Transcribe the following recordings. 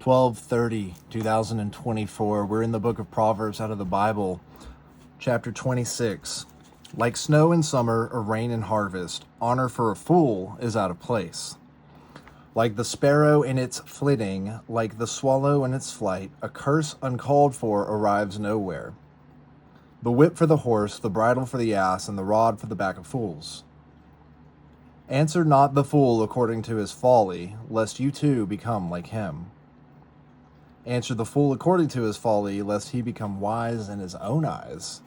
2024. We're in the book of Proverbs out of the Bible, chapter 26. Like snow in summer or rain in harvest, honor for a fool is out of place. Like the sparrow in its flitting, like the swallow in its flight, a curse uncalled for arrives nowhere. The whip for the horse, the bridle for the ass, and the rod for the back of fools. Answer not the fool according to his folly, lest you too become like him. Answer the fool according to his folly, lest he become wise in his own eyes.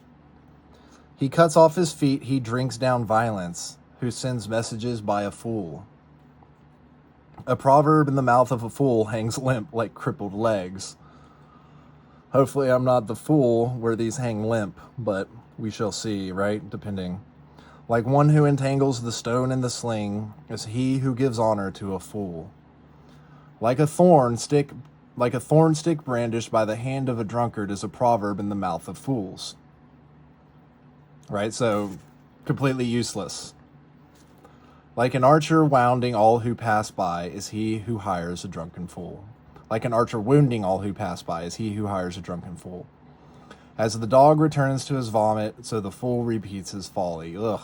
He cuts off his feet, he drinks down violence, who sends messages by a fool. A proverb in the mouth of a fool hangs limp like crippled legs. Hopefully I'm not the fool where these hang limp, but we shall see, right? Depending. Like one who entangles the stone in the sling is he who gives honor to a fool. Like a thorn stick brandished by the hand of a drunkard is a proverb in the mouth of fools. Right? So completely useless. Like an archer wounding all who pass by is he who hires a drunken fool. Like an archer wounding all who pass by is he who hires a drunken fool. As the dog returns to his vomit, so the fool repeats his folly. Ugh.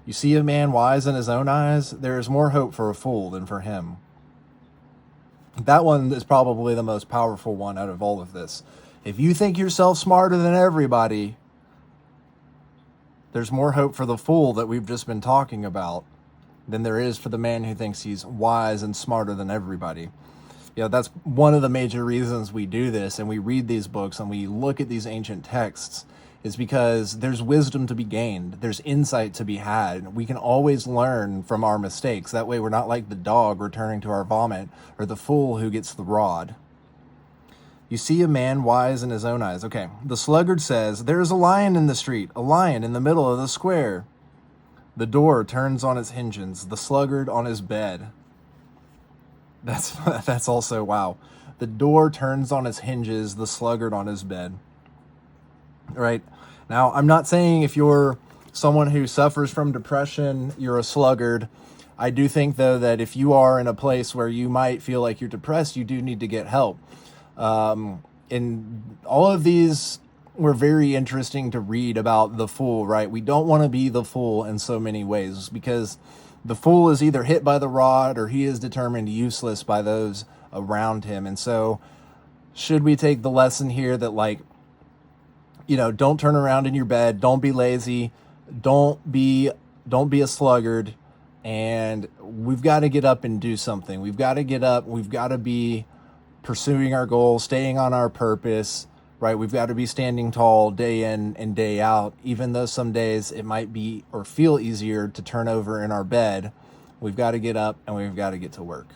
You see a man wise in his own eyes, there is more hope for a fool than for him. That one is probably the most powerful one out of all of this. If you think yourself smarter than everybody, there's more hope for the fool that we've just been talking about than there is for the man who thinks he's wise and smarter than everybody. That's one of the major reasons we do this and we read these books and we look at these ancient texts is because there's wisdom to be gained. There's insight to be had. We can always learn from our mistakes. That way we're not like the dog returning to our vomit or the fool who gets the rod. You see a man wise in his own eyes. Okay, the sluggard says, there is a lion in the street, a lion in the middle of the square. The door turns on its hinges, the sluggard on his bed. That's also, wow. The door turns on its hinges, the sluggard on his bed. Right? Now, I'm not saying if you're someone who suffers from depression, you're a sluggard. I do think, though, that if you are in a place where you might feel like you're depressed, you do need to get help. And all of these were very interesting to read about the fool, right? We don't want to be the fool in so many ways because the fool is either hit by the rod or he is determined useless by those around him. And so should we take the lesson here that don't turn around in your bed, don't be lazy, don't be a sluggard, and we've got to get up and do something. We've got to get up, we've got to be pursuing our goals, staying on our purpose, right? We've got to be standing tall day in and day out, even though some days it might be or feel easier to turn over in our bed. We've got to get up and we've got to get to work.